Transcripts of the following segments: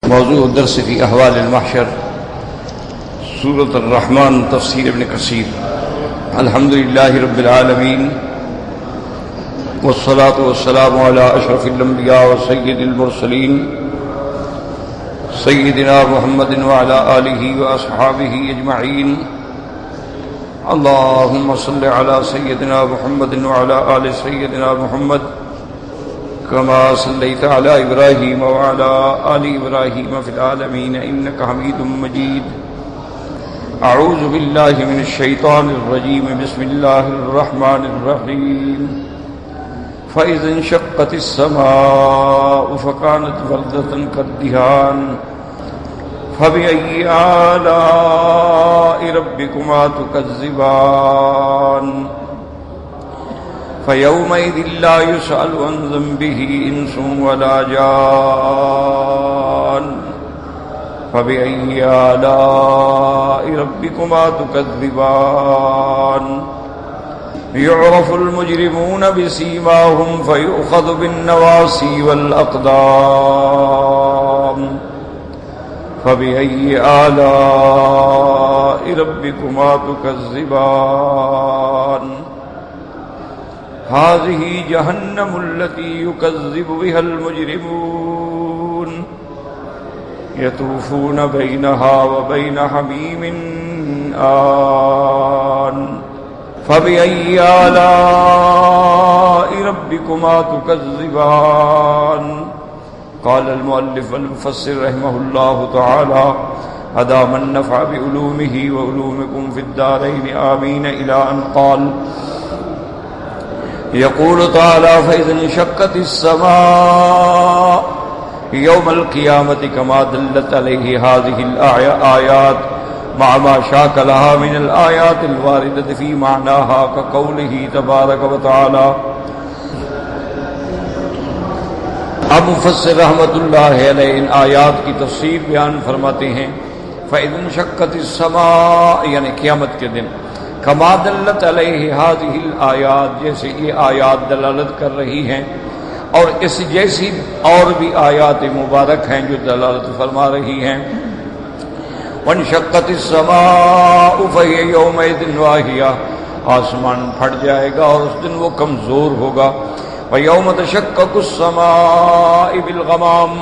موضوع الدرس في احوال المحشر سورۃ الرحمن تفسیر ابن کثیر. الحمد للہ رب العالمین والصلاة والسلام علی اشرف الانبیاء وسید المرسلین سیدنا محمد وعلی آلہ واصحابہ اجمعین. اللہم صل علی سیدنا محمد وعلی آل سیدنا محمد كما صليت على إبراهيم وعلى آل إبراهيم في العالمين إنك حميد مجيد. أعوذ بالله من الشيطان الرجيم. بسم الله الرحمن الرحيم. فإذا انشقت السماء فكانت وردة كالدهان فبأي آلاء ربكما تكذبان فيومئذ لا يسأل عن ذنبه إنس ولا جان فبأي آلاء ربكما تكذبان يعرف المجرمون بسيماهم فيؤخذ بالنواصي والأقدام فبأي آلاء ربكما تكذبان هذه جهنم التي يكذب بها المجرمون يطوفون بينها وبين حميم آن فبأي آلاء ربكما تكذبان. قال المؤلف المفسر رحمه الله تعالى أدام النفع بعلومه وعلومكم في الدارين آمين إلى أن قال يقول تعالى فإذا انشقت السماء يوم القيامة كما دلت عليه هذه الآيات مع ما شاكلها من الآيات الواردة في معناها كقوله تبارك وتعالى. اب مفسر رحمۃ اللہ علیہ ان آیات کی تفسیر بیان فرماتے ہیں. فإذا انشقت السماء یعنی قیامت کے دن. کما دلت علیہ هذه الآیات جیسے یہ آیات دلالت کر رہی ہیں اور اس جیسی اور بھی آیات مبارک ہیں جو دلالت فرما رہی ہیں. وانشقت السماء فهي يومئذ واهية آسمان پھٹ جائے گا اور اس دن وہ کمزور ہوگا. ويوم تشقق السماء بالغمام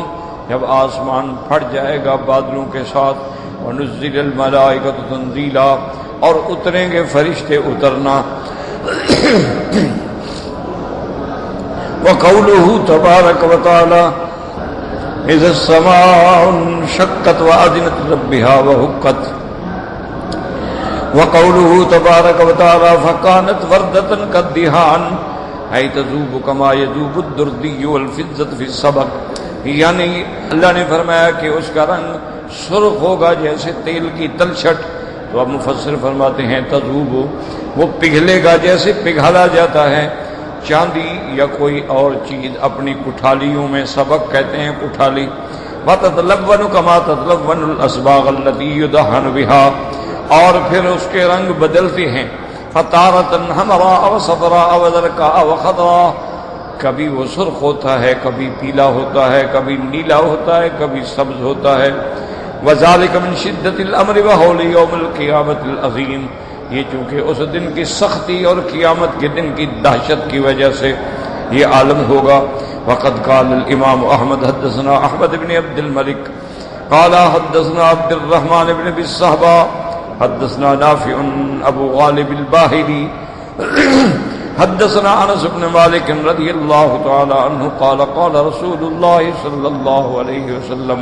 جب آسمان پھٹ جائے گا بادلوں کے ساتھ. ونزل الملائکۃ تنزیلا اور اتریں گے فرشتے اترنا. وقوله تبارک وتعالی اذا السماء انشقت وأذنت ربها وحقت. وقوله تبارک وتعالی فكانت وردة كالدهان أي تذوب كما يذوب الدردي والفضة في السبق. یعنی اللہ نے فرمایا کہ اس کا رنگ سرخ ہوگا جیسے تیل کی تلچھٹ. تو اب مفسر فرماتے ہیں تذوب وہ پگھلے گا جیسے پگھالا جاتا ہے چاندی یا کوئی اور چیز اپنی کٹھالیوں میں. سبق کہتے ہیں کٹھالی. وتتلون كما تتلون الأصباغ التي يدهن بها اور پھر اس کے رنگ بدلتے ہیں. فتارة حمراء وصفراء وزرقاء وخضراء کبھی وہ سرخ ہوتا ہے کبھی پیلا ہوتا ہے کبھی نیلا ہوتا ہے کبھی سبز ہوتا ہے. وذلك من شدة الأمر وهول يوم القيامة العظيم یہ چونکہ اس دن کی سختی اور قیامت کے دن کی دہشت کی وجہ سے یہ عالم ہوگا. وقد قال الامام احمد حدثنا احمد بن عبد الملك قال حدثنا عبد الرحمن بن ابي الصهباء حدثنا نافع ابو غالب الباهلي حدثنا انس بن مالك رضي الله تعالى عنه قال قال رسول الله صلى الله عليه وسلم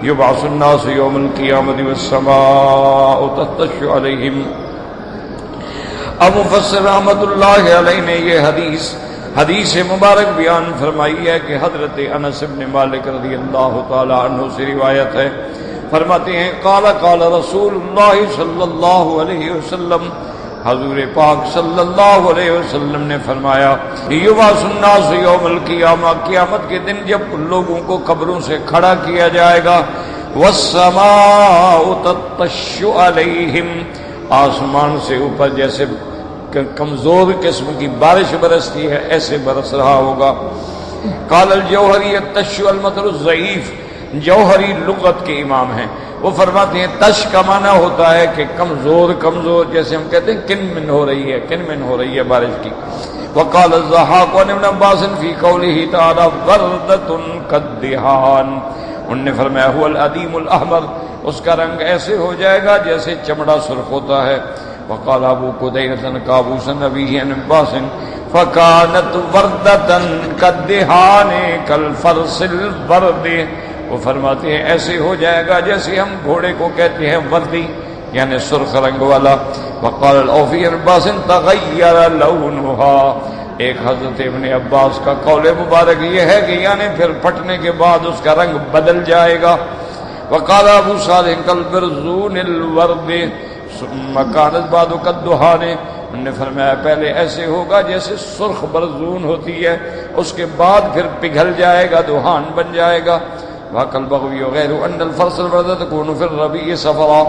يبعث الناس يوم القيامة والسماء تهتش عليهم. اب مفسر رحمۃ اللہ علیہ نے یہ حدیث مبارک بیان فرمائی ہے کہ حضرت انس بن مالک رضی اللہ تعالی عنہ سے روایت ہے. فرماتے ہیں قال قال رسول اللہ صلی اللہ علیہ وسلم حضور پاک صلی اللہ علیہ وسلم نے فرمایا یبعث الناس یوم القیامہ قیامت کے دن جب لوگوں کو قبروں سے کھڑا کیا جائے گا. والسماء تطش علیہم آسمان سے اوپر جیسے کمزور قسم کی بارش برستی ہے ایسے برس رہا ہوگا. قال الجوہری التش المطر الضعیف جوہری لغت کے امام ہیں، وہ فرماتے ہیں تش کا معنی ہوتا ہے کہ کمزور کمزور، جیسے ہم کہتے ہیں کن من ہو رہی ہے، کن من ہو رہی ہے بارش کی. وقال الضحاک عن ابن عباس فی قوله تعالی وردۃ کالدہان، انہوں نے فرمایا هو الادیم الاحمر، اس کا رنگ ایسے ہو جائے گا جیسے چمڑا سرخ ہوتا ہے. وقال ابو قدیرۃ قابوس نبی عن عباس فکانت وردۃ کالدہان کالفرس الورد، وہ فرماتے ہیں ایسے ہو جائے گا جیسے ہم گھوڑے کو کہتے ہیں وردی، یعنی سرخ رنگ والا. وقال الاوفی عن عباس تغیر لونها، ایک حضرت ابن عباس کا قول مبارک یہ ہے کہ یعنی پھر پھٹنے کے بعد اس کا رنگ بدل جائے گا. وقال ابو صالح کالبرزون الورد ثم كانت بعد كالدهان، انہوں نے فرمایا پہلے ایسے ہوگا جیسے سرخ برزون ہوتی ہے، اس کے بعد پھر پگھل جائے گا، دہان بن جائے گا. وقال البغوی وغیرہ ان الفرس الورد تكون في الربيع صفراء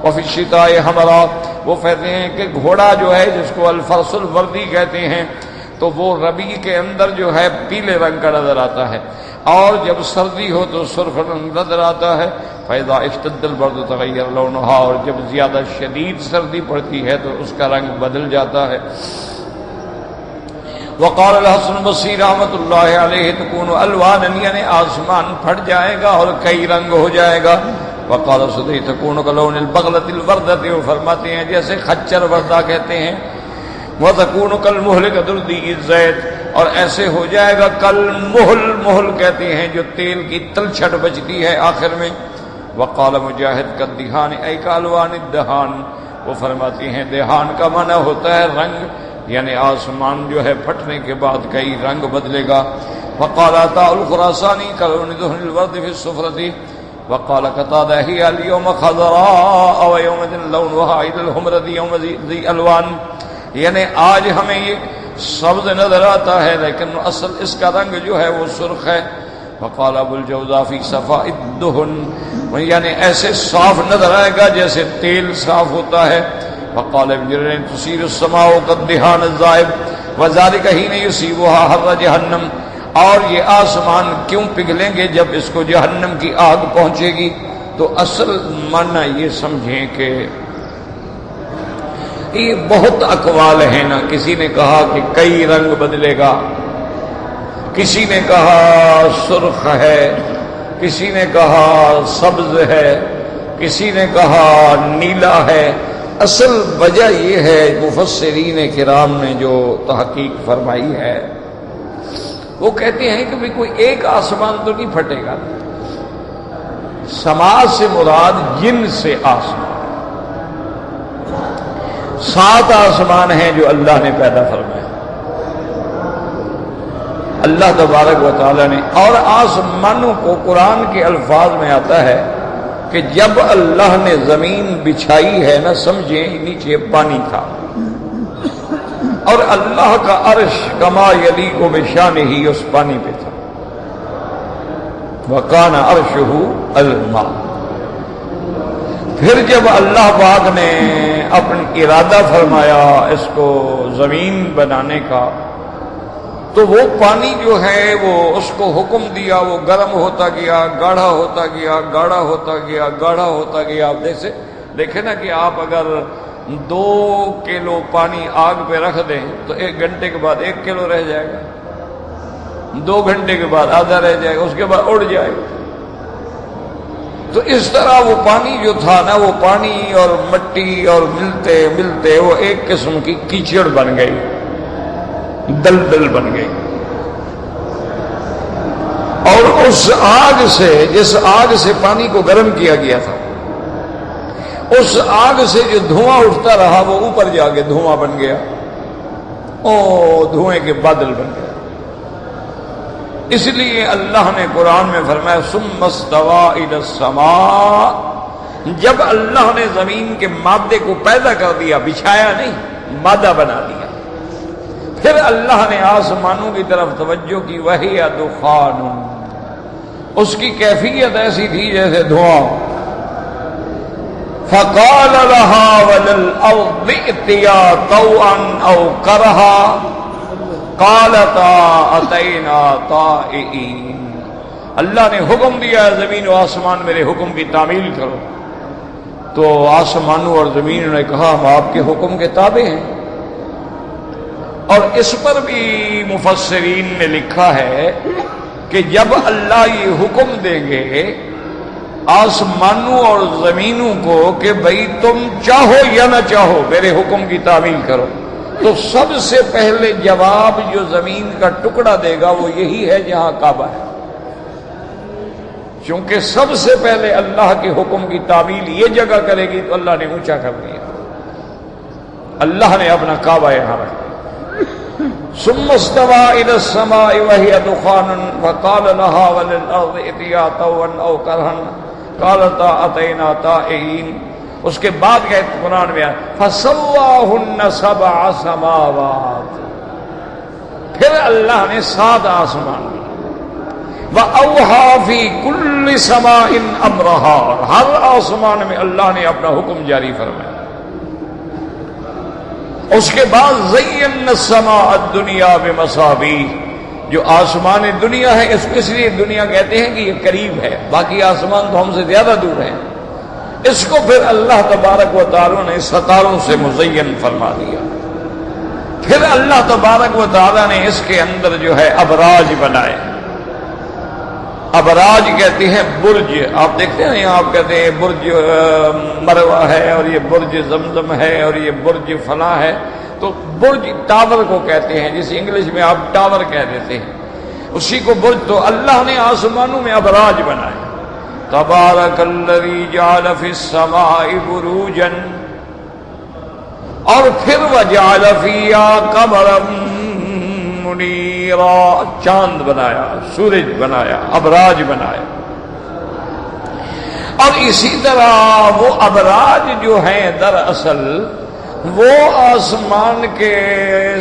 وفي الشتاء حمراء، وہ کہتے ہیں کہ گھوڑا جو ہے جس کو الفرس الوردی کہتے ہیں تو وہ ربیع کے اندر جو ہے پیلے رنگ کا نظر آتا ہے، اور جب سردی ہو تو سرخ رنگ نظر آتا ہے. فإذا اشتد البرد تغیر لونها، اور جب زیادہ شدید سردی پڑتی ہے تو اس کا رنگ بدل جاتا ہے. وقال الحسن البصری رحمۃ اللہ علیہ تکون الوانا، یعنی آسمان پھٹ جائے گا اور کئی رنگ ہو جائے گا. وقال سدی تکون کلون البغلۃ الوردۃ، وہ فرماتے ہیں جیسے خچر وردہ کہتے ہیں. وتکون کالمہل کدردی الزیت، اور ایسے ہو جائے گا کالمہل، مہل کہتے ہیں جو تیل کی تلچھٹ بچتی ہے آخر میں. وقال مجاہد کالدہان ای کالوان الدہان، وہ فرماتے ہیں دہان کا معنی ہوتا ہے رنگ، یعنی آسمان جو ہے پھٹنے کے بعد کئی رنگ بدلے گا. وقال عطاء الخراسانی کلون دہن الورد فی الصفرۃ. وقال قتادہ ہی اليوم خضراء ويومئذ لونها عید الحمرۃ یوم ذی الوان، یعنی آج ہمیں یہ سبز نظر آتا ہے لیکن اصل اس کا رنگ جو ہے وہ سرخ ہے. وقال ابو الجوزاء فی صفاء الدہن، یعنی ایسے صاف نظر آئے گا جیسے تیل صاف ہوتا ہے. وقال ابن جریر تسیر السماء کالدہان الذائب وذلک حین یصیبها حر جہنم، اور یہ آسمان کیوں پگھلیں گے جب اس کو جہنم کی آگ پہنچے گی. تو اصل معنی یہ سمجھیں کہ یہ بہت اقوال ہیں نا، کسی نے کہا کہ کئی رنگ بدلے گا، کسی نے کہا سرخ ہے، کسی نے کہا سبز ہے، کسی نے کہا نیلا ہے. اصل وجہ یہ ہے مفسرین کرام نے جو تحقیق فرمائی ہے، وہ کہتے ہیں کہ کوئی ایک آسمان تو نہیں پھٹے گا، سما سے مراد جن سے آسمان، 7 آسمان ہیں جو اللہ نے پیدا فرمائے، اللہ تبارک و تعالی نے. اور آسمانوں کو قرآن کے الفاظ میں آتا ہے کہ جب اللہ نے زمین بچھائی ہے نا، سمجھیں نیچے پانی تھا، اور اللہ کا عرش کما یلیق بشانہ اس پانی پہ تھا. وکان عرشہ الماء. پھر جب اللہ پاک نے اپنا ارادہ فرمایا اس کو زمین بنانے کا، تو وہ پانی جو ہے وہ اس کو حکم دیا، وہ گرم ہوتا گیا، گاڑھا ہوتا گیا، گاڑھا ہوتا گیا، گاڑھا ہوتا گیا. آپ دیکھیں نا کہ آپ اگر 2 کلو پانی آگ پہ رکھ دیں تو 1 گھنٹے کے بعد 1 کلو رہ جائے گا، 2 گھنٹے کے بعد آدھا رہ جائے گا، اس کے بعد اڑ جائے گا. تو اس طرح وہ پانی جو تھا نا، وہ پانی اور مٹی اور ملتے ملتے وہ ایک قسم کی کیچڑ بن گئی، دلدل بن گئی. اور اس آگ سے، جس آگ سے پانی کو گرم کیا گیا تھا، اس آگ سے جو دھواں اٹھتا رہا وہ اوپر جا کے دھواں بن گیا، دھوئیں کے بادل بن گیا. اس لیے اللہ نے قرآن میں فرمایا ثم استوى الى السماء، جب اللہ نے زمین کے مادے کو پیدا کر دیا، بچھایا نہیں، مادہ بنا دیا، پھر اللہ نے آسمانوں کی طرف توجہ کی. وہی دخان، اس کی کیفیت ایسی تھی جیسے دھواں. فقال لها وللارض ائتيا طوعا او كرها قالتا اتينا طائعين. اللہ نے حکم دیا ہے زمین و آسمان میرے حکم کی تعمیل کرو، تو آسمانوں اور زمین نے کہا ہم آپ کے حکم کے تابع ہیں۔ اور اس پر بھی مفسرین نے لکھا ہے کہ جب اللہ یہ حکم دیں گے آسمانوں اور زمینوں کو کہ بھئی تم چاہو یا نہ چاہو میرے حکم کی تعمیل کرو، تو سب سے پہلے جواب جو زمین کا ٹکڑا دے گا وہ یہی ہے جہاں کعبہ ہے، چونکہ سب سے پہلے اللہ کے حکم کی تعمیل یہ جگہ کرے گی تو اللہ نے اونچا کر دیا، اللہ نے اپنا کعبہ یہاں رکھا۔ ثم استوى الى السماء وهي دخان فقال لها وللارض ائتيا طوعا او كرها قالتا اتينا طائعين۔ اس کے بعد کہ قرآن میں فسواهن سبع سماوات، پھر اللہ نے 7 آسمان وَأَوْحَى فِي كُلِّ سَمَاءٍ أَمْرَهَا، ہر آسمان میں اللہ نے اپنا حکم جاری فرمایا۔ اس کے بعد زَيَّنَّا السَّمَاءَ الدُّنْيَا بِمَصَابِيحَ، جو آسمان دنیا ہے اس لیے دنیا کہتے ہیں کہ یہ قریب ہے، باقی آسمان تو ہم سے زیادہ دور ہیں، اس کو پھر اللہ تبارک و تعالی نے ستاروں سے مزین فرما دیا۔ پھر اللہ تبارک و تعالی نے اس کے اندر جو ہے ابراج بنائے۔ ابراج کہتے ہیں برج، آپ دیکھتے ہیں یہاں آپ کہتے ہیں برج مروہ ہے اور یہ برج زمزم ہے اور یہ برج فلاں ہے، تو برج ٹاور کو کہتے ہیں، جسے انگلش میں آپ ٹاور کہہ دیتے ہیں، اسی کو برج۔ تو اللہ نے آسمانوں میں ابراج بنائے۔ تبارک الذی جعل فی السماء بروجا، اور پھر وجعل فیہا قمرا منیرا، چاند بنایا، سورج بنایا، ابراج بنایا۔ اور اسی طرح وہ ابراج جو ہیں دراصل وہ آسمان کے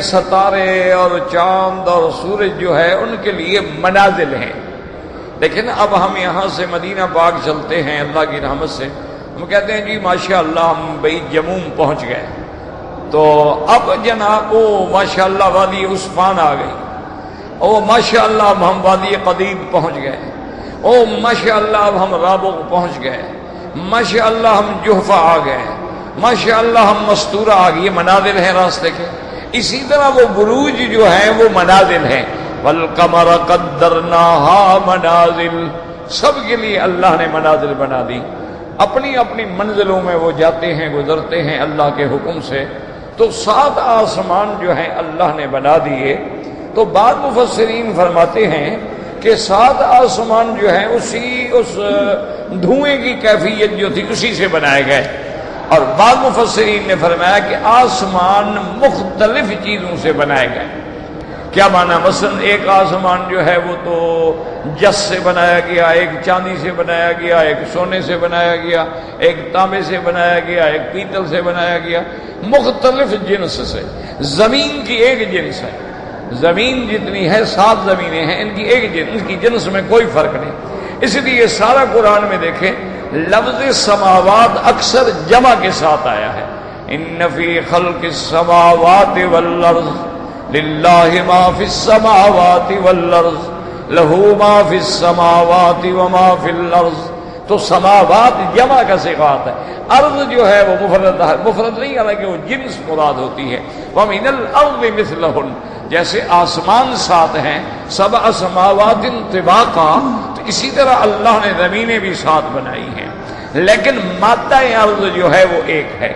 ستارے اور چاند اور سورج جو ہے ان کے لیے منازل ہیں۔ لیکن اب ہم یہاں سے مدینہ پاک چلتے ہیں اللہ کی رحمت سے، ہم کہتے ہیں جی ماشاءاللہ ہم بھئی جموم پہنچ گئے، تو اب جناب او ماشاءاللہ وادی عثمان آ گئی، او ماشاءاللہ اب ہم وادی قدید پہنچ گئے، او ماشاءاللہ اب ہم رابغ پہنچ گئے، ماشاءاللہ ہم جحفہ آ گئے، ماشاءاللہ ہم مستورہ آ گئی۔ یہ منازل ہیں راستے کے۔ اسی طرح وہ بروج جو ہیں وہ منازل ہیں۔ والقمر قدرناها منازل، سب کے لیے اللہ نے منازل بنا دی، اپنی اپنی منزلوں میں وہ جاتے ہیں گزرتے ہیں اللہ کے حکم سے۔ تو 7 آسمان جو ہیں اللہ نے بنا دیے۔ تو بعض مفسرین فرماتے ہیں کہ 7 آسمان جو ہیں اس دھوئیں کی کیفیت جو تھی اسی سے بنائے گئے، اور بعض مفسرین نے فرمایا کہ آسمان مختلف چیزوں سے بنائے گئے۔ کیا معنی؟ مثلا ایک آسمان جو ہے وہ تو جس سے بنایا گیا، ایک چاندی سے بنایا گیا، ایک سونے سے بنایا گیا، ایک تانبے سے بنایا گیا، ایک پیتل سے بنایا گیا، مختلف جنس سے۔ زمین کی ایک جنس ہے، زمین جتنی ہے 7 زمینیں ہیں، ان کی ایک جنس، ان کی جنس میں کوئی فرق نہیں۔ اس لیے سارا قرآن میں دیکھیں لفظ سماوات اکثر جمع کے ساتھ آیا ہے۔ ان فی خلق السماوات والارض للہ ما فی السماوات والارض لہ ما فی السماوات وما فی الارض۔ تو سماوات جمع کا صیغہ ہے، ارض جو ہے وہ مفرد نہیں، حالانکہ وہ جنس مراد ہوتی ہے۔ ومن الارض مثلہن، جیسے آسمان 7 ہیں، 7 سماوات طباقا، تو اسی طرح اللہ نے زمینیں بھی 7 بنائی ہیں، لیکن مادہ ارض جو ہے وہ ایک ہے،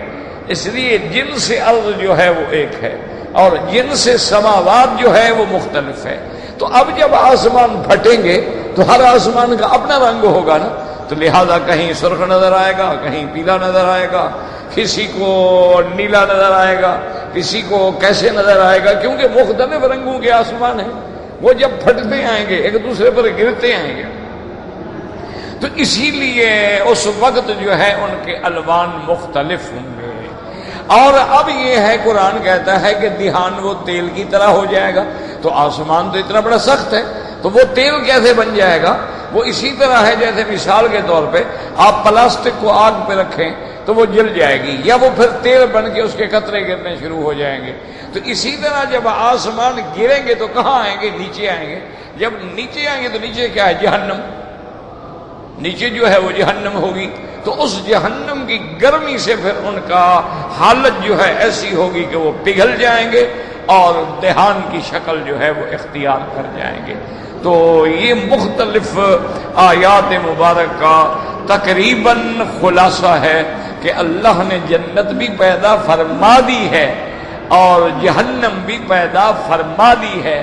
اس لیے جنس ارض جو ہے وہ ایک ہے، اور جنس سماوات جو ہے وہ مختلف ہے۔ تو اب جب آسمان پھٹیں گے تو ہر آسمان کا اپنا رنگ ہوگا نا، تو لہذا کہیں سرخ نظر آئے گا، کہیں پیلا نظر آئے گا، کسی کو نیلا نظر آئے گا، کسی کو کیسے نظر آئے گا، کیونکہ مختلف رنگوں کے آسمان ہیں، وہ جب پھٹتے آئیں گے ایک دوسرے پر گرتے آئیں گے، تو اسی لیے اس وقت جو ہے ان کے الوان مختلف ہوں گے۔ اور اب یہ ہے قرآن کہتا ہے کہ دھیان وہ تیل کی طرح ہو جائے گا، تو آسمان تو اتنا بڑا سخت ہے، تو وہ تیل کیسے بن جائے گا؟ وہ اسی طرح ہے جیسے مثال کے طور پہ آپ پلاسٹک کو آگ پہ رکھیں تو وہ جل جائے گی، یا وہ پھر تیل بن کے اس کے قطرے گرنے شروع ہو جائیں گے۔ تو اسی طرح جب آسمان گریں گے تو کہاں آئیں گے؟ نیچے آئیں گے۔ جب نیچے آئیں گے تو نیچے کیا ہے؟ جہنم. نیچے جو ہے وہ جہنم ہوگی. تو اس جہنم کی گرمی سے پھر ان کا حالت جو ہے ایسی ہوگی کہ وہ پگھل جائیں گے اور دہان کی شکل جو ہے وہ اختیار کر جائیں گے. تو یہ مختلف آیات مبارک کا تقریباً خلاصہ ہے کہ اللہ نے جنت بھی پیدا فرما دی ہے اور جہنم بھی پیدا فرما دی ہے.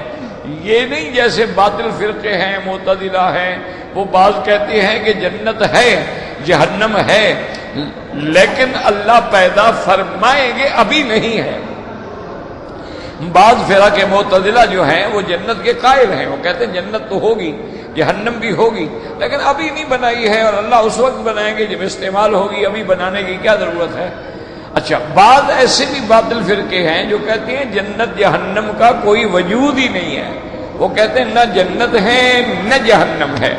یہ نہیں جیسے باطل فرقے ہیں، معتزلہ ہیں، وہ بعض کہتے ہیں کہ جنت ہے جہنم ہے لیکن اللہ پیدا فرمائیں گے ابھی نہیں ہے. بعض فرق معتزلہ جو ہیں وہ جنت کے قائل ہیں، وہ کہتے ہیں جنت تو ہوگی جہنم بھی ہوگی لیکن ابھی نہیں بنائی ہے اور اللہ اس وقت بنائیں گے جب استعمال ہوگی، ابھی بنانے کی کیا ضرورت ہے. اچھا، بعض ایسے بھی باطل فرقے ہیں جو کہتے ہیں جنت جہنم کا کوئی وجود ہی نہیں ہے. وہ کہتے ہیں نہ جنت ہے نہ جہنم ہے.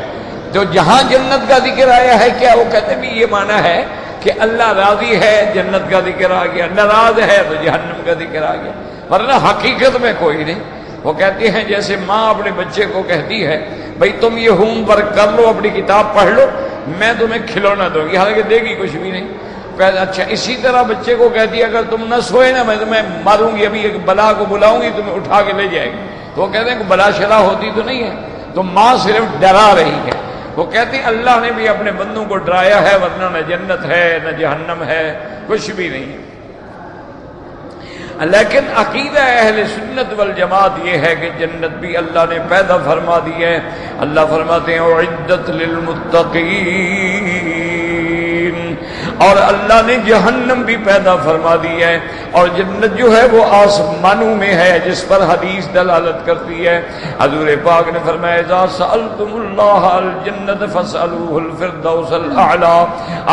تو جہاں جنت کا ذکر آیا ہے کیا وہ کہتے ہیں بھی یہ معنی ہے کہ اللہ راضی ہے جنت کا ذکر آ گیا، ناراض ہے تو جہنم کا ذکر آ گیا، ورنہ حقیقت میں کوئی نہیں. وہ کہتے ہیں جیسے ماں اپنے بچے کو کہتی ہے بھئی تم یہ ہوم ورک کر لو، اپنی کتاب پڑھ لو، میں تمہیں کھلونا دوں گی، حالانکہ دے گی کچھ بھی نہیں. اچھا اسی طرح بچے کو کہتی ہے اگر تم نہ سوئے نا میں تمہیں ماروں گی، ابھی ایک بلا کو بلاؤں گی تمہیں اٹھا کے لے جائے گی. تو وہ کہتے ہیں کہ بلا شلا ہوتی تو نہیں ہے، تو ماں صرف ڈرا رہی ہے. وہ کہتے ہیں اللہ نے بھی اپنے بندوں کو ڈرایا ہے، ورنہ نہ جنت ہے نہ جہنم ہے، کچھ بھی نہیں. لیکن عقیدہ اہل سنت والجماعت یہ ہے کہ جنت بھی اللہ نے پیدا فرما دی ہے. اللہ فرماتے ہیں اعدت للمتقین، اور اللہ نے جہنم بھی پیدا فرما دی ہے. اور جنت جو ہے وہ آسمانوں میں ہے جس پر حدیث دلالت کرتی ہے. حضور پاک نے فرمایا اذا سألتم اللہ الجنت فاسألوه الفردوس الاعلی.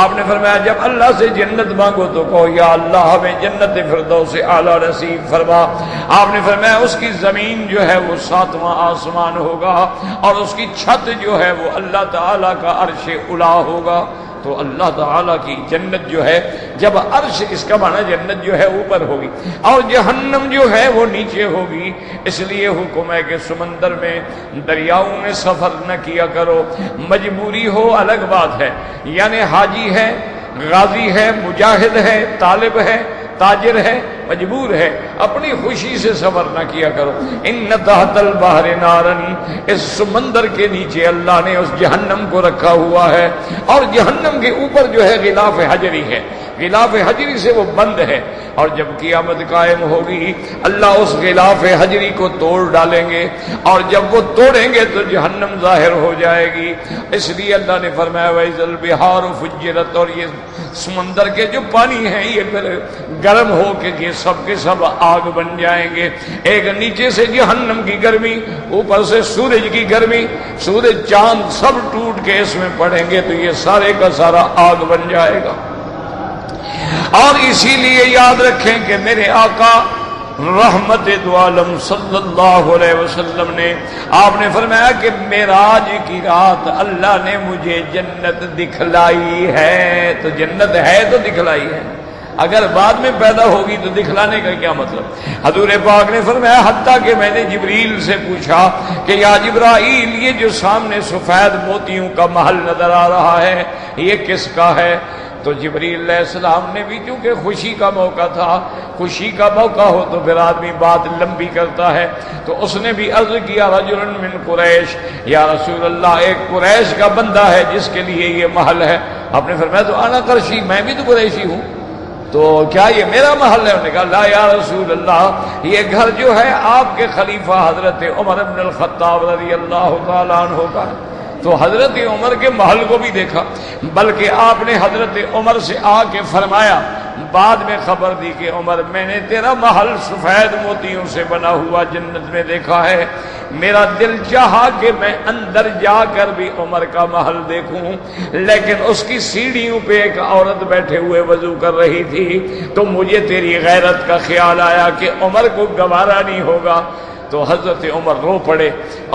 آپ نے فرمایا جب اللہ سے جنت مانگو تو کہو یا اللہ ہمیں جنت فردوس اعلی نصیب فرما. آپ نے فرمایا اس کی زمین جو ہے وہ 7واں آسمان ہوگا اور اس کی چھت جو ہے وہ اللہ تعالی کا عرش اعلی ہوگا. تو اللہ تعالیٰ کی جنت جو ہے جب عرش، اس کا معنی جنت جو ہے اوپر ہوگی اور جہنم جو ہے وہ نیچے ہوگی. اس لیے حکم ہے کہ سمندر میں دریاؤں میں سفر نہ کیا کرو. مجبوری ہو الگ بات ہے، یعنی حاجی ہے، غازی ہے، مجاہد ہے، طالب ہے، تاجر ہے، مجبور ہے، اپنی خوشی سے سفر نہ کیا کرو. ان تحت البحر نارن، اس سمندر کے نیچے اللہ نے اس جہنم کو رکھا ہوا ہے اور جہنم کے اوپر جو ہے غلاف حجری ہے، غلاف حجری سے وہ بند ہے. اور جب قیامت قائم ہوگی اللہ اس غلاف حجری کو توڑ ڈالیں گے اور جب وہ توڑیں گے تو جہنم ظاہر ہو جائے گی. اس لیے اللہ نے فرمایا وَإِذَا الْبِحَارُ فُجِّرَتْ، اور یہ سمندر کے جو پانی ہیں یہ پھر گرم ہو کے یہ سب کے سب آگ بن جائیں گے. ایک نیچے سے جہنم کی گرمی، اوپر سے سورج کی گرمی، سورج چاند سب ٹوٹ کے اس میں پڑیں گے تو یہ سارے کا سارا آگ بن جائے گا. اور اسی لیے یاد رکھیں کہ میرے آقا رحمت دو عالم صلی اللہ علیہ وسلم نے، آپ نے فرمایا کہ معراج کی رات اللہ نے مجھے جنت دکھلائی ہے. تو جنت ہے تو دکھلائی ہے، اگر بعد میں پیدا ہوگی تو دکھلانے کا کیا مطلب. حضور پاک نے فرمایا حتیٰ کہ میں نے جبریل سے پوچھا کہ یا جبرائیل یہ جو سامنے سفید موتیوں کا محل نظر آ رہا ہے یہ کس کا ہے. تو جبریل علیہ السلام نے بھی چونکہ خوشی کا موقع تھا، خوشی کا موقع ہو تو پھر آدمی بات لمبی کرتا ہے، تو اس نے بھی عرض کیا رجل من قریش، یا رسول اللہ ایک قریش کا بندہ ہے جس کے لیے یہ محل ہے. آپ نے فرمایا تو انا قرشی، میں بھی تو قریشی ہوں، تو کیا یہ میرا محل ہے؟ انہوں نے کہا لا یا رسول اللہ، یہ گھر جو ہے آپ کے خلیفہ حضرت عمر بن الخطاب رضی اللہ تعالیٰ عنہ کا. تو حضرت عمر کے محل کو بھی دیکھا، بلکہ آپ نے حضرت عمر سے آ کے فرمایا، بعد میں خبر دی کہ عمر میں نے تیرا محل سفید موتیوں سے بنا ہوا جنت میں دیکھا ہے. میرا دل چاہا کہ میں اندر جا کر بھی عمر کا محل دیکھوں، لیکن اس کی سیڑھیوں پہ ایک عورت بیٹھے ہوئے وضو کر رہی تھی تو مجھے تیری غیرت کا خیال آیا کہ عمر کو گوارا نہیں ہوگا. تو حضرت عمر رو پڑے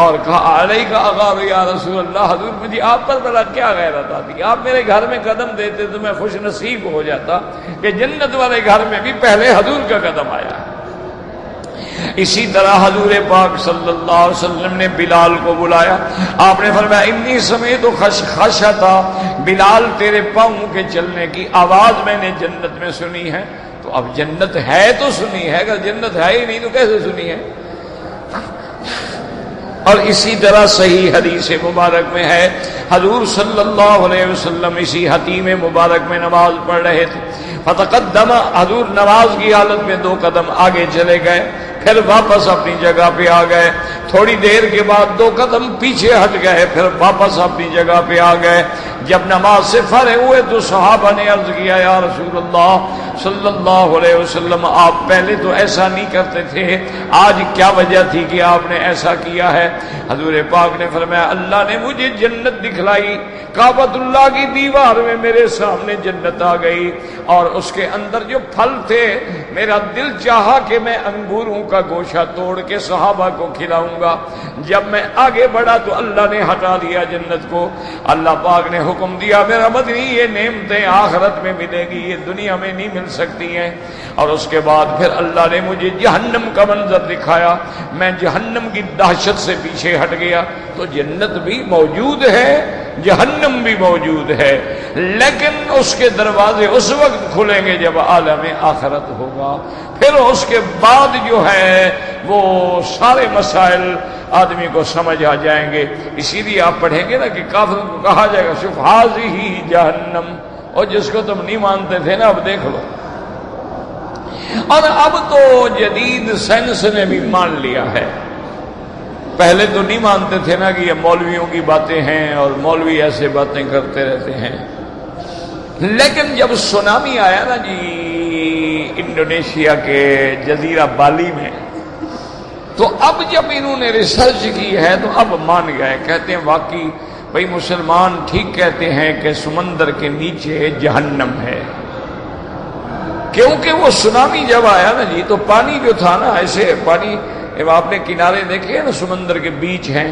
اور کہا علیہ کا اغار یا رسول اللہ، حضور مجھے آپ پر بلا کیا غیرت آتی، آپ میرے گھر میں قدم دیتے تو میں خوش نصیب ہو جاتا کہ جنت والے گھر میں بھی پہلے حضور کا قدم آیا ہے. اسی طرح حضور پاک صلی اللہ علیہ وسلم نے بلال کو بلایا، آپ نے فرمایا انی سمیت خشخشۃ، بلال تیرے پاؤں کے چلنے کی آواز میں نے جنت میں سنی ہے۔ تو اب جنت ہے تو سنی ہے، اگر جنت ہے ہی نہیں تو کیسے سنی ہے؟ اور اسی طرح صحیح حدیث مبارک میں ہے، حضور صلی اللہ علیہ وسلم اسی حتیم مبارک میں نماز پڑھ رہے تھے، فتقدم، حضور نماز کی حالت میں 2 قدم آگے چلے گئے، پھر واپس اپنی جگہ پہ آ گئے، تھوڑی دیر کے بعد 2 قدم پیچھے ہٹ گئے، پھر واپس اپنی جگہ پہ آ گئے۔ جب نماز سے فارغ ہوئے تو صحابہ نے عرض کیا یا رسول اللہ صلی اللہ علیہ وسلم، آپ پہلے تو ایسا نہیں کرتے تھے، آج کیا وجہ تھی کہ آپ نے ایسا کیا ہے؟ حضور پاک نے فرمایا اللہ نے مجھے جنت دکھلائی، کعبۃ اللہ کی دیوار میں میرے سامنے جنت آ گئی، اور اس کے اندر جو پھل تھے میرا دل چاہا کہ میں انگوروں کا گوشہ توڑ کے صحابہ کو کھلاؤں گا۔ جب میں آگے بڑھا تو اللہ نے ہٹا دیا جنت کو۔ اللہ پاک نے حکم دیا میرا مدنی یہ نعمتیں آخرت میں ملے گی، یہ دنیا میں نہیں مل سکتی ہیں۔ اور اس کے بعد پھر اللہ نے مجھے جہنم کا منظر دکھایا، میں جہنم کی دہشت سے پیچھے ہٹ گیا۔ تو جنت بھی موجود ہے، جہنم بھی موجود ہے، لیکن اس کے دروازے اس وقت کھلیں گے جب عالم آخرت ہوگا، پھر اس کے بعد جو ہے وہ سارے مسائل آدمی کو سمجھ آ جائیں گے۔ اسی لیے آپ پڑھیں گے نا کہ کافروں کو کہا جائے گا شوف ہذہ جہنم، اور جس کو تم نہیں مانتے تھے نا اب دیکھ لو۔ اور اب تو جدید سائنس نے بھی مان لیا ہے، پہلے تو نہیں مانتے تھے نا کہ یہ مولویوں کی باتیں ہیں اور مولوی ایسے باتیں کرتے رہتے ہیں، لیکن جب سونامی آیا نا جی انڈونیشیا کے جزیرہ بالی میں، تو اب جب انہوں نے ریسرچ کی ہے تو اب مان گئے، کہتے ہیں واقعی بھئی مسلمان ٹھیک کہتے ہیں کہ سمندر کے نیچے جہنم ہے، کیونکہ وہ سونامی جب آیا نا جی تو پانی جو تھا نا ایسے پانی، آپ نے کنارے دیکھے ہیں نا سمندر کے بیچ ہیں،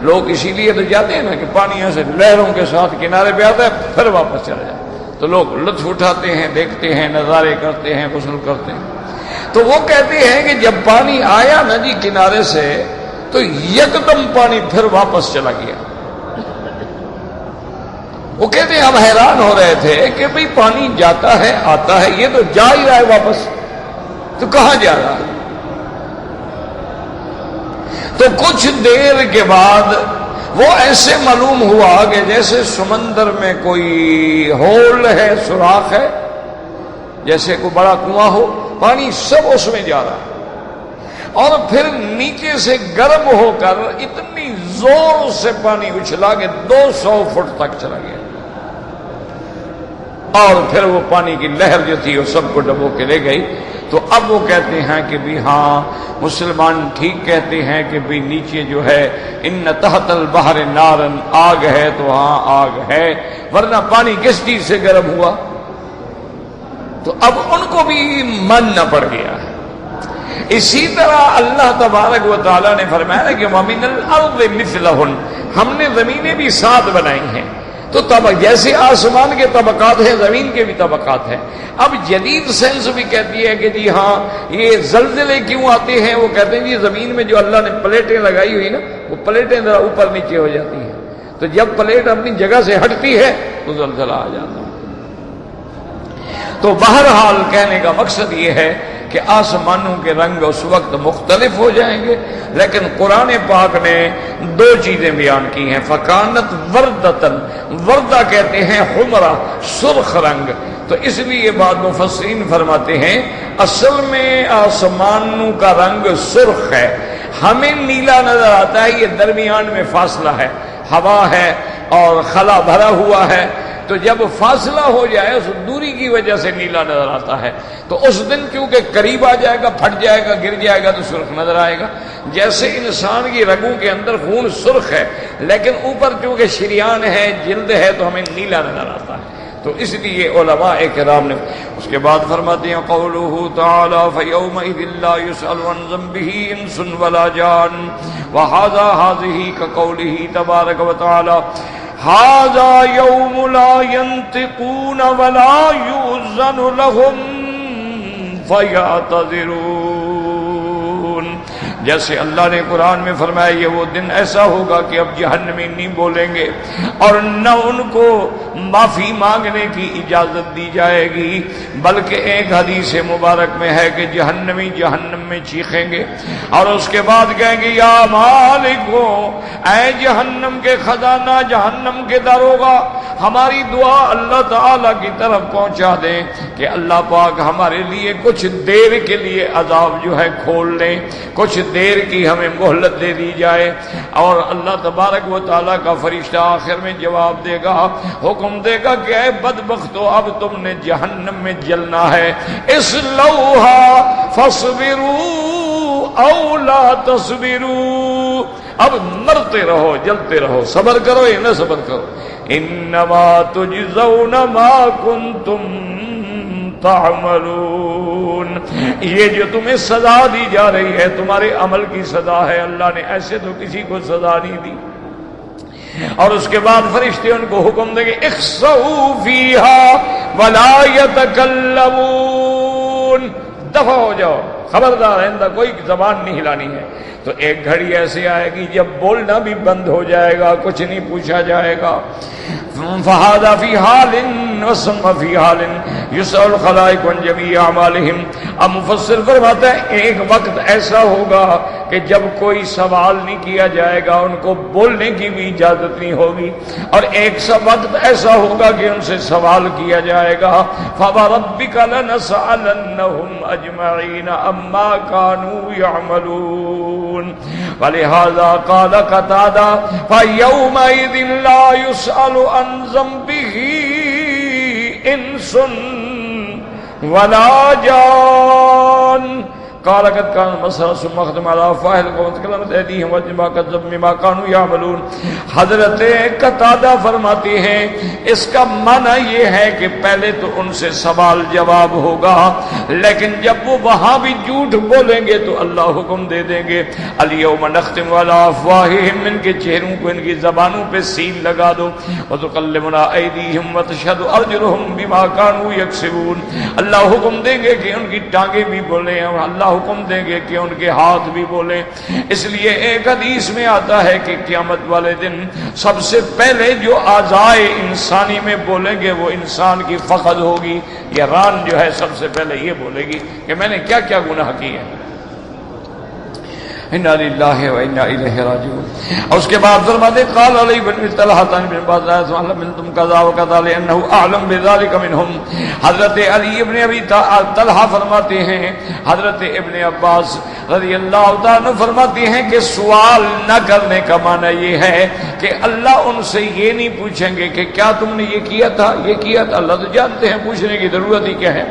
لوگ اسی لیے تو جاتے ہیں نا کہ پانی ایسے لہروں کے ساتھ کنارے پہ آتا ہے پھر واپس چلا جائے، تو لوگ لطف اٹھاتے ہیں، دیکھتے ہیں، نظارے کرتے ہیں، غسل کرتے ہیں۔ تو وہ کہتے ہیں کہ جب پانی آیا نا جی کنارے سے تو یکدم پانی پھر واپس چلا گیا۔ وہ کہتے ہیں ہم حیران ہو رہے تھے کہ بھئی پانی جاتا ہے آتا ہے، یہ تو جا ہی رہا ہے واپس، تو کہاں جا رہا ہے؟ تو کچھ دیر کے بعد وہ ایسے معلوم ہوا کہ جیسے سمندر میں کوئی ہول ہے، سوراخ ہے، جیسے کوئی بڑا کنواں ہو، پانی سب اس میں جا رہا ہے، اور پھر نیچے سے گرم ہو کر اتنی زور سے پانی اچھلا کہ 200 فٹ تک چلا گیا، اور پھر وہ پانی کی لہر جو تھی وہ سب کو ڈبو کے لے گئی۔ تو اب وہ کہتے ہیں کہ بھی ہاں مسلمان ٹھیک کہتے ہیں کہ بھی نیچے جو ہے ان تحت البحر نارن، آگ ہے تو ہاں آگ ہے، ورنہ پانی کس چیز سے گرم ہوا؟ تو اب ان کو بھی ماننا پڑ گیا ہے۔ اسی طرح اللہ تبارک و تعالیٰ نے فرمایا کہ وَمِنَ الْأَرْضِ مِثْلَهُنْ، ہم نے زمینیں بھی ساتھ بنائی ہیں، تو جیسے آسمان کے طبقات ہیں زمین کے بھی طبقات ہیں۔ اب جدید سائنس بھی کہتی ہے کہ جی ہاں یہ زلزلے کیوں آتے ہیں، وہ کہتے ہیں جی زمین میں جو اللہ نے پلیٹیں لگائی ہوئی نا وہ پلیٹیں ذرا اوپر نیچے ہو جاتی ہیں، تو جب پلیٹ اپنی جگہ سے ہٹتی ہے تو زلزلہ آ جاتا ہے۔ تو بہرحال کہنے کا مقصد یہ ہے کہ آسمانوں کے رنگ اس وقت مختلف ہو جائیں گے، لیکن قرآن پاک نے 2 چیزیں بیان کی ہیں، فکانت وردتن، وردہ کہتے ہیں حمرہ، سرخ رنگ، تو اس لیے بعض مفسرین فرماتے ہیں اصل میں آسمانوں کا رنگ سرخ ہے، ہمیں نیلا نظر آتا ہے، یہ درمیان میں فاصلہ ہے، ہوا ہے اور خلا بھرا ہوا ہے، تو جب فاصلہ ہو جائے اس دوری کی وجہ سے نیلا نظر آتا ہے، تو اس دن کیونکہ قریب آ جائے گا، پھٹ جائے گا، گر جائے گا تو سرخ نظر آئے گا۔ جیسے انسان کی رگوں کے اندر خون سرخ ہے لیکن اوپر چونکہ شریان ہے، جلد ہے، تو ہمیں نیلا نظر آتا ہے۔ تو اس لیے علماء کرام نے اس کے بعد فرماتے ہیں قولہ تعالی فیومئذ لا یسأل عن ذنبہ انس ولا جان، وہذا ہذہ کقولہ تبارک وتعالی هذا يوم لا ينطقون ولا يؤذن لهم فيعتذرون۔ جیسے اللہ نے قرآن میں فرمایا یہ وہ دن ایسا ہوگا کہ اب جہنمی نہیں بولیں گے اور نہ ان کو معافی مانگنے کی اجازت دی جائے گی، بلکہ ایک حدیث مبارک میں ہے کہ جہنمی جہنم میں چیخیں گے اور اس کے بعد کہیں گے یا مالکو، اے جہنم کے خزانہ، جہنم کے داروغہ، ہماری دعا اللہ تعالی کی طرف پہنچا دیں کہ اللہ پاک ہمارے لیے کچھ دیر کے لیے عذاب جو ہے کھول لیں، کچھ دیر کی ہمیں مہلت دے دی جائے۔ اور اللہ تبارک و تعالیٰ کا فرشتہ آخر میں جواب دے گا، حکم دے گا کہ اے بدبختو، اب تم نے جہنم میں جلنا ہے، اصلوہا فاصبروا او لا تصبروا، اب مرتے رہو، جلتے رہو، صبر کرو یا نہ صبر کرو، انما تجزون ما کنتم تعملون، یہ جو تمہیں سزا دی جا رہی ہے تمہارے عمل کی سزا ہے، اللہ نے ایسے تو کسی کو سزا نہیں دی۔ اور اس کے بعد فرشتے ان کو حکم دیں گے اخسؤوا فیہا ولا یتکلمون، دفع ہو جاؤ، خبردار آئندہ کوئی زبان نہیں ہلانی ہے۔ تو ایک گھڑی ایسے آئے گی جب بولنا بھی بند ہو جائے گا، کچھ نہیں پوچھا جائے گا۔ فہذا فی حال وثم فی حال یسأل الخلائق عن جمیع اعمالہم، اب مفسر فرماتا ہے ایک وقت ایسا ہوگا کہ جب کوئی سوال نہیں کیا جائے گا، ان کو بولنے کی بھی اجازت نہیں ہوگی، اور ایک سا وقت ایسا ہوگا کہ ان سے سوال کیا جائے گا۔ فَوَرَبِّكَ لَنَسْأَلَنَّهُمْ أَجْمَعِينَ عَمَّا كَانُوا يَعْمَلُونَ وَلِهَذَا قَالَ قَتَادَةُ فَيَوْمَئِذٍ لَا يُسْأَلُ عَنْ ذنبه انس ولا جان قال قد كان مسرا ثم ختم على فاعل وتكلمت ايديهم وجما كذب بما كانوا يعملون۔ حضرت قتادہ فرماتے ہیں اس کا معنی یہ ہے کہ پہلے تو ان سے سوال جواب ہوگا، لیکن جب وہ وہاں بھی جھوٹ بولیں گے تو اللہ حکم دے دیں گے الیوم نختم علی افواہہم، ان کے چہروں کو، ان کی زبانوں پہ سیل لگا دو، وتکلمنا ایدیہم وتشہد ارجلہم بما كانوا یکسبون، اللہ حکم دیں گے کہ ان کی ٹانگیں بھی بولیں اور اللہ حکم دیں گے کہ ان کے ہاتھ بھی بولیں۔ اس لیے ایک حدیث میں آتا ہے کہ قیامت والے دن سب سے پہلے جو اعضائے انسانی میں بولیں گے وہ انسان کی فخذ ہوگی، یہ ران جو ہے سب سے پہلے یہ بولے گی کہ میں نے کیا کیا گناہ کیے ہیں۔ انا للہ و انا الیہ راجعون۔ اور اس کے بعد فرماتے قال علی بن طلحہ بن عباس علمتم کذا وکذا لانه اعلم بذلك منهم، حضرت علی ابن ابی طلحہ فرماتے ہیں حضرت ابن عباس رضی اللہ تعالیٰ عنہ فرماتے ہیں کہ سوال نہ کرنے کا معنی یہ ہے کہ اللہ ان سے یہ نہیں پوچھیں گے کہ کیا تم نے یہ کیا تھا، یہ کیا تھا، اللہ تو جانتے ہیں، پوچھنے کی ضرورت ہی کیا ہے۔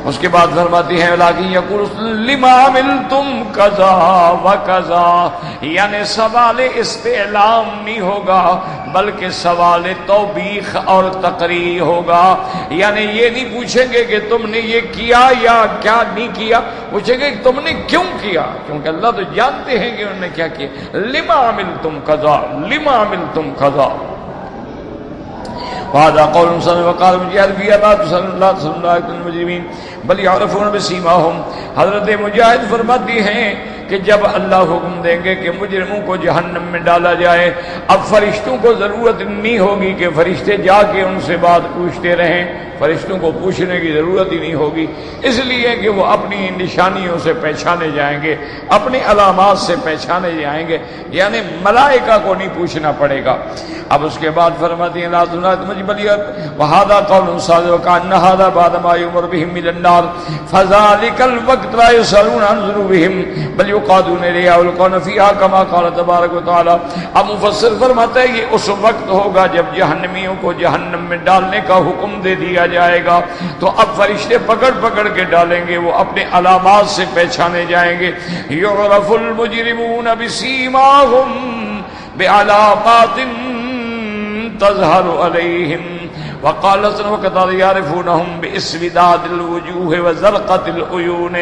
اس کے بعد فرماتی ہیں لیکن یقول لما عملتم کذا وکذا، یعنی سوال استعلام نہیں ہوگا بلکہ سوال توبیخ اور تقریر ہوگا، یعنی یہ نہیں پوچھیں گے کہ تم نے یہ کیا یا کیا نہیں کیا، پوچھیں گے کہ تم نے کیوں کیا، کیونکہ اللہ تو جانتے ہیں کہ انہوں نے کیا کیا۔ لما عملتم کذا، لما عملتم کذا، وهذا قول مسلم وقال مجاہد فی اللہ صلی اللہ علیہ المجرمین بل یعرفون بسیماہم، حضرت مجاہد فرماتی ہیں کہ جب اللہ حکم دیں گے کہ مجرموں کو جہنم میں ڈالا جائے، اب فرشتوں کو ضرورت نہیں ہوگی کہ فرشتے جا کے ان سے بات پوچھتے رہیں، فرشتوں کو پوچھنے کی ضرورت ہی نہیں ہوگی، اس لیے کہ وہ اپنی نشانیوں سے پہچانے جائیں گے، اپنی علامات سے پہچانے جائیں گے، یعنی ملائکہ کو نہیں پوچھنا پڑے گا۔ اب اس کے بعد فرماتی ہیں لا تنات مجبلیت وهذا قول صادق وكان هذا بعد ما يمر بهم من النار فذلك الوقت لا يسألون عن ذنوبهم بل يقادون اليها ويلقون فيها كما قال تبارك وتعالى۔ اب مفسر فرماتا ہے یہ اس وقت ہوگا جب جہنمیوں کو جہنم میں ڈالنے کا حکم دے دیا جائے گا، تو اب فرشتے پکڑ پکڑ کے ڈالیں گے، وہ اپنے علامات سے پہچانے جائیں گے۔ يعرف المجرمون بسيماهم بعلامات تظہر علیہم وقال وقد يعرفونهم باسوداد الوجوه وزرقة العيون.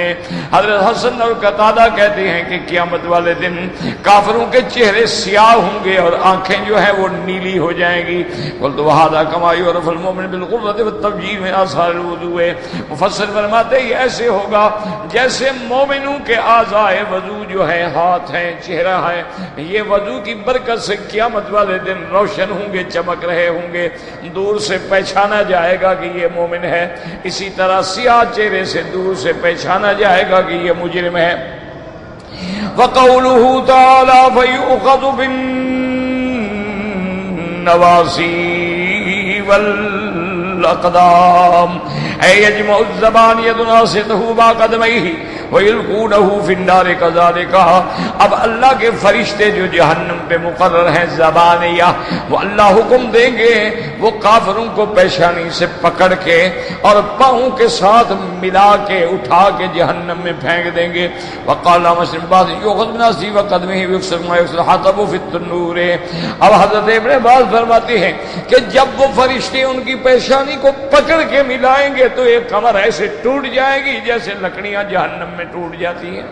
حضرت حسن اور قتادہ کہتے ہیں کہ قیامت والے دن کافروں کے چہرے سیاہ ہوں گے اور آنکھیں جو ہیں وہ نیلی ہو جائیں گی. قلت وهذا كما يعرف المؤمن بالغرة والتبجيل من آثار الوضوء. مفسر فرماتے ہیں ایسے ہوگا جیسے مومنوں کے اعضائے وضو جو ہے، ہاتھ ہیں، چہرہ ہے، یہ وضو کی برکت سے قیامت والے دن روشن ہوں گے، چمک رہے ہوں گے، دور سے پہچانا جائے گا کہ یہ مومن ہے. اسی طرح سیاہ چہرے سے دور سے پہچانا جائے گا کہ یہ مجرم ہے. وقوله تعالى فيؤخذ بالنواصي والأقدام أي يجمع الزبانية ناصيته بقدميه ويلقونه في النار كذلك. اب اللہ کے فرشتے جو جہنم پہ مقرر ہیں زبانیہ، وہ اللہ حکم دیں گے وہ کافروں کو پیشانی سے پکڑ کے اور پاؤں کے ساتھ ملا کے اٹھا کے جہنم میں پھینک دیں گے. وقال مسلم بعض یؤخذ من ناصیہ وقدمه ويكسر ما يكسر حطب في التنور. اب حضرت ابن عباس فرماتے ہیں کہ جب وہ فرشتے ان کی پیشانی کو پکڑ کے ملائیں گے تو ایک کمر ایسے ٹوٹ جائے گی جیسے لکڑیاں جہنم میں ٹوٹ جاتی ہیں.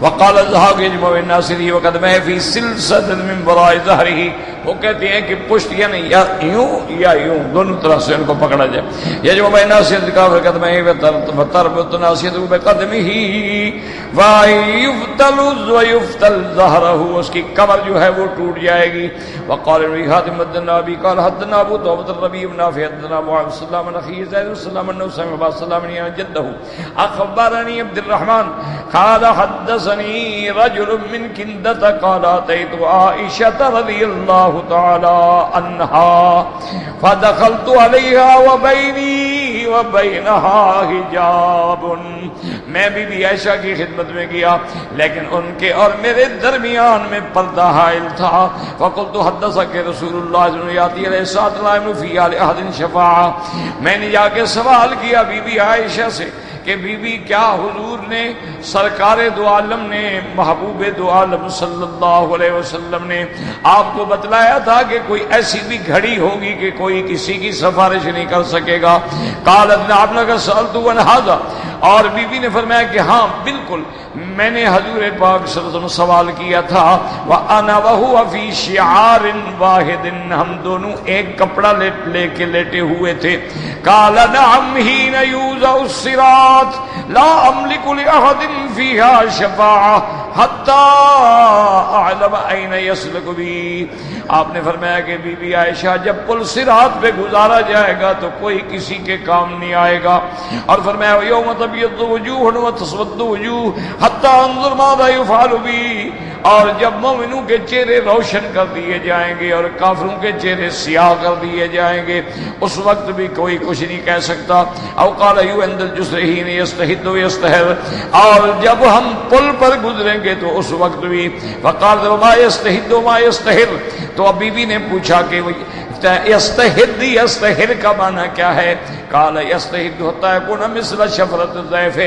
وقال الزهاق يجمع الناصري وقدمه في سلسلة من وراء ظهره. وہ کہتے ہیں کہ پشت یعنی یا یوں یا یوں دونوں طرف سے ان کو پکڑا جائے. یجمع الناصري وقدمه وتربط ناصيته بقدمه ويفتل ظهره. اس کی کمر جو ہے وہ ٹوٹ جائے گی. وقال ابن حاتم حدثنا ابي قال حدثنا ابو توبة الربيع بن نافع حدثنا معاذ بن سلام بن اخي زيد بن سلام انه سمع ابا سلام بن جده اخبرني عبد الرحمن قال حدثني رجل من كندة قال اتيت عائشة رضي الله تعالى عنها فدخلت عليها وبيني وبينها حجاب. میں بی عائشہ کی خدمت میں گیا لیکن ان کے اور میرے درمیان میں پردہ حائل تھا. فقلت حدثك رسول اللہ صلی اللہ علیہ وسلم فی آل احد شفاعہ. میں نے جا کے سوال کیا بی عائشہ سے کہ بی بی کیا حضور نے سرکار دو عالم نے محبوب دو عالم صلی اللہ علیہ وسلم نے آپ کو بتلایا تھا کہ کوئی ایسی بھی گھڑی ہوگی کہ کوئی کسی کی سفارش نہیں کر سکے گا. قالت نعم لقد سألت عن هذا. اور بی بی نے فرمایا کہ ہاں بالکل میں نے حضور پاک صلی اللہ علیہ وسلم سوال کیا تھا. وَأَنَا وَهُوَ فِي شِعَارٍ وَاحِدٍ. ہم دونوں ایک کپڑا لے کے لیٹے ہوئے تھے. قال نعم حين يوضع الصراط لا أملك لأحد فيها شفاعة حتى أعلم أين يسلك بي. آپ نے فرمایا کہ بی بی عائشہ جب پل صراط پہ گزارا جائے گا تو کوئی کسی کے کام نہیں آئے گا. اور فرمایا یوم تبیض وجوہ وتسود وجوہ حتی انظر ماذا يفعل بی. اور جب مومنوں کے چہرے روشن کر دیے جائیں گے اور کافروں کے چہرے سیاہ کر دیے جائیں گے اس وقت بھی کوئی کچھ نہیں کہہ سکتا. او قال یو عند الجسر حين يستحد ويستحر. اور جب ہم پل پر گزریں گے تو اس وقت بھی. فقال وما يستحد وما يستحر. تو اب بی بی نے پوچھا کہ یستحد یستحر کا معنی کیا ہے؟ قال یستحد ہوتا ہے کون مثل شفرت الضیف،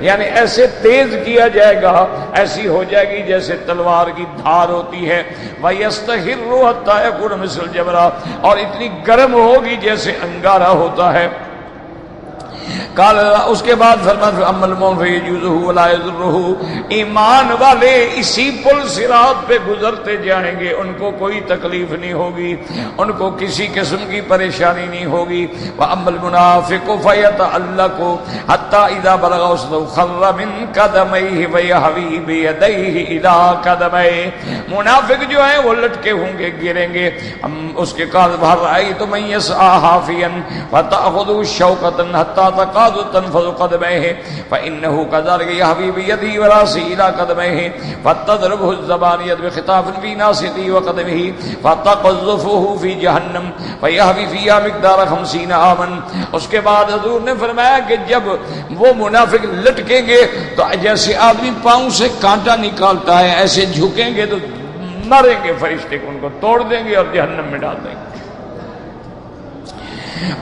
یعنی ایسے تیز کیا جائے گا ایسی ہو جائے گی جیسے تلوار کی دھار ہوتی ہے. ویستحر ہوتا ہے کون مثل جبرا، اور اتنی گرم ہوگی جیسے انگارہ ہوتا ہے. قال اس کے بعد فرمایا اما المؤمن فیجوزہ ولا یضرہ. ایمان والے اسی پل صراط پہ گزرتے جائیں گے، ان کو کوئی تکلیف نہیں ہوگی، ان کو کسی قسم کی پریشانی نہیں ہوگی. واما المنافق فیتعلق حتی اذا بلغ وسطه خر من قدمیہ ویہوی بیدیہ الی قدمیہ. منافق جو ہیں وہ لٹکے ہوں گے، گریں گے. اس کے قال بہر رأیت من یسعى حافیا فتأخذ شوکۃ حتی تقاض تنفذ قدميه فإنه كذلك يهوي بيده وراسه إلى قدميه فتضربه الزبانية بخطاف في ناصيته وقدمه فتقذفه في جهنم فيهوي فيها مقدار 50 عاما. اس کے بعد حضور نے فرمایا کہ جب وہ منافق لٹکیں گے تو جیسے آدمی پاؤں سے کانٹا نکالتا ہے ایسے جھکیں گے تو مریں گے فرشتے کو، ان کو توڑ دیں گے اور جہنم میں ڈال دیں گے.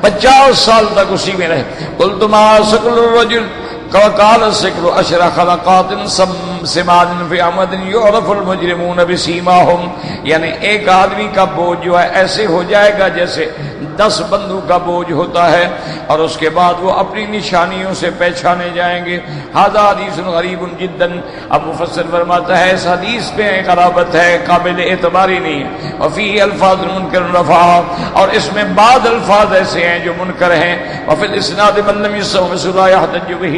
50 سال تک اسی میں رہے. قلت ما سقل الرجل وقال السکر اشر خلقات سمان فی عمد یعرف المجرمون بسیماہم، یعنی ایک آدمی کا بوجھ جو ہے ایسے ہو جائے گا جیسے 10 بندوں کا بوجھ ہوتا ہے، اور اس کے بعد وہ اپنی نشانیوں سے پہچانے جائیں گے۔ ھذا حدیث غریب جدا، اب مفسر فرماتا ہے اس حدیث میں غرابت ہے، قابل اعتبار ہی نہیں ہے۔ وفی الفاظ منکر رفع، اور اس میں بعض الفاظ ایسے ہیں جو منکر ہیں۔ وفی الاسناد من لم يسمع لا يحتج به،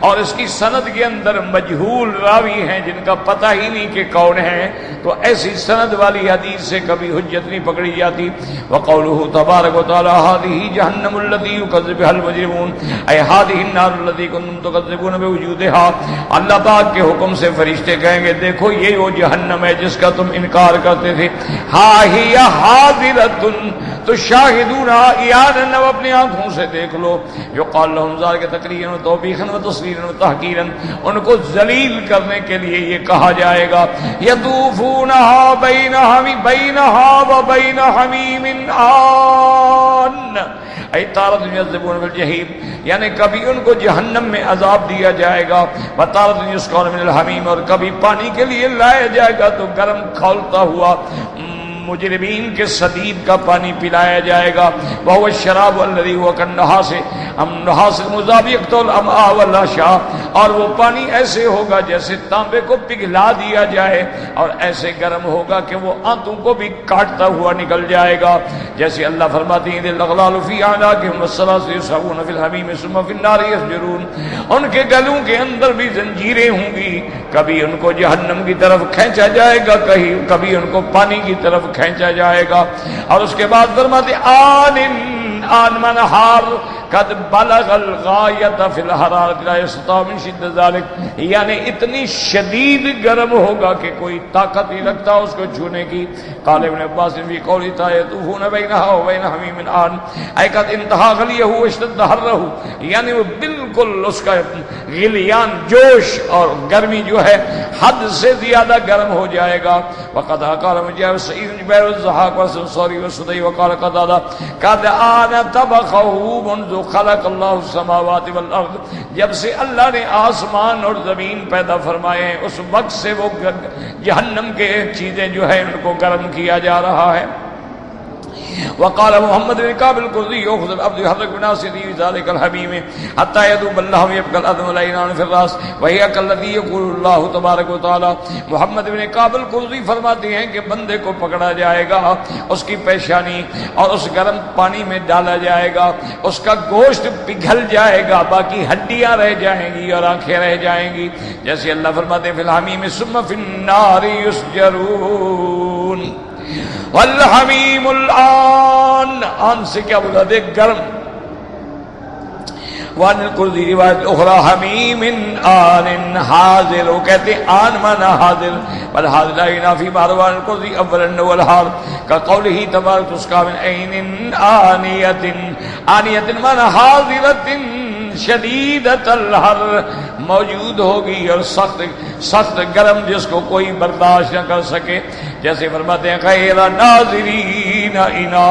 اور اس کی سند کے اندر مجہول راوی ہیں جن کا پتہ ہی نہیں کہ کون ہیں، تو ایسی سند والی حدیث سے کبھی حجت نہیں پکڑی جاتی۔ وقوله تبارک وتعالی هذه جہنم التي يكذب بها المجرمون، اے هذه النار التي كنتم تكذبون بوجودها، اللہ پاک کے حکم سے فرشتے کہیں گے دیکھو یہ وہ جہنم ہے جس کا تم انکار کرتے تھے۔ ہا ہی حاضرۃ تشاہدونها عیانا، اپنی آنکھوں سے دیکھ لو۔ یقال لهم ذلك تکریما وتوبیخا وتصغیرا وتحقیرا، ان کو ذلیل کرنے کے لیے یہ کہا جائے گا۔ یطوفونها بینها وبین حمیم آن، ای تارۃ یعذبون بالجحیم، یعنی کبھی ان کو جہنم میں عذاب دیا جائے گا، وتارۃ یسقون من الحمیم، اور کبھی پانی کے لیے لایا جائے گا تو گرم کھولتا ہوا مجرمین کے صدید کا پانی پلایا جائے گا۔ وهو الشراب الذي هو كالنحاس، نحاس المذاب يقتل الامعاء والاشعاع، اور وہ پانی ایسے ہوگا جیسے تانبے کو پگھلا دیا جائے، اور ایسے گرم ہوگا کہ وہ آنتوں کو بھی کاٹتا ہوا نکل جائے گا۔ جیسے اللہ فرماتے ہیں الاغلال في اعناقهم والسلاسل يسحبون في الحميم ثم في النار يسجرون، ان کے گلوں کے اندر بھی زنجیریں ہوں گی، کبھی ان کو جہنم کی طرف کھینچا جائے گا، کبھی ان کو پانی کی طرف کھینچا جائے گا۔ اور اس کے بعد فرماتے آن منہار قد بلغ الغایت فی الحرارت لا یستطاع من شدت ذلک، یعنی اتنی شدید گرم ہوگا کہ کوئی طاقت نہیں رکھتا اس کو چھونے کی۔ قال ابن عباس فی قوله تعالی یطوفون بینها وبین حمیم آن، اے قد انتہا غلیہ واشتد حرہ، یعنی وہ بالکل اس کا غلیان جوش اور گرمی جو ہے حد سے زیادہ گرم ہو جائے گا۔ وقد قال مجاہد سعید جبیر الضحاک والانصاری والسدی وقال قتادہ قد آن طبخه منذ خلق اللہ السماوات والارض، جب سے اللہ نے آسمان اور زمین پیدا فرمائے ہیں اس وقت سے وہ جہنم کے چیزیں جو ہے ان کو گرم کیا جا رہا ہے۔ وقال محمد بن كعب القرظي يأخذ العبد يحرك بناصيته ذلك الحميم حتى يذوب الله ويبقى الأذن العينان في الراس وهي كالذي يقول الله تبارك وتعالى۔ محمد بن كعب القرظي فرماتے ہیں کہ بندے کو پکڑا جائے گا، اس کی پیشانی اور اس گرم پانی میں ڈالا جائے گا، اس کا گوشت پگھل جائے گا، باقی ہڈیاں رہ جائیں گی اور آنکھیں رہ جائیں گی۔ جیسے اللہ فرماتے ہیں فی الحمیم ثم فی النار یسجرون والحمیم الآن، آن سے کیا بولا دے گرم۔ وان القرظی روایت اخرى حمیم آن حاضر، وہ کہتے ہیں آن مانا حاضر، بل حاضر لا ينافی مروان القرظی اولا والحال كقوله تبارک تسقى من عین آنیۃ، آنیۃ مانا حاضرۃ شدیدۃ الحر، موجود ہوگی اور سخت گرم جس کو کوئی برداشت نہ کر سکے۔ جیسے فرماتے ہیں غیر ناظرین انا،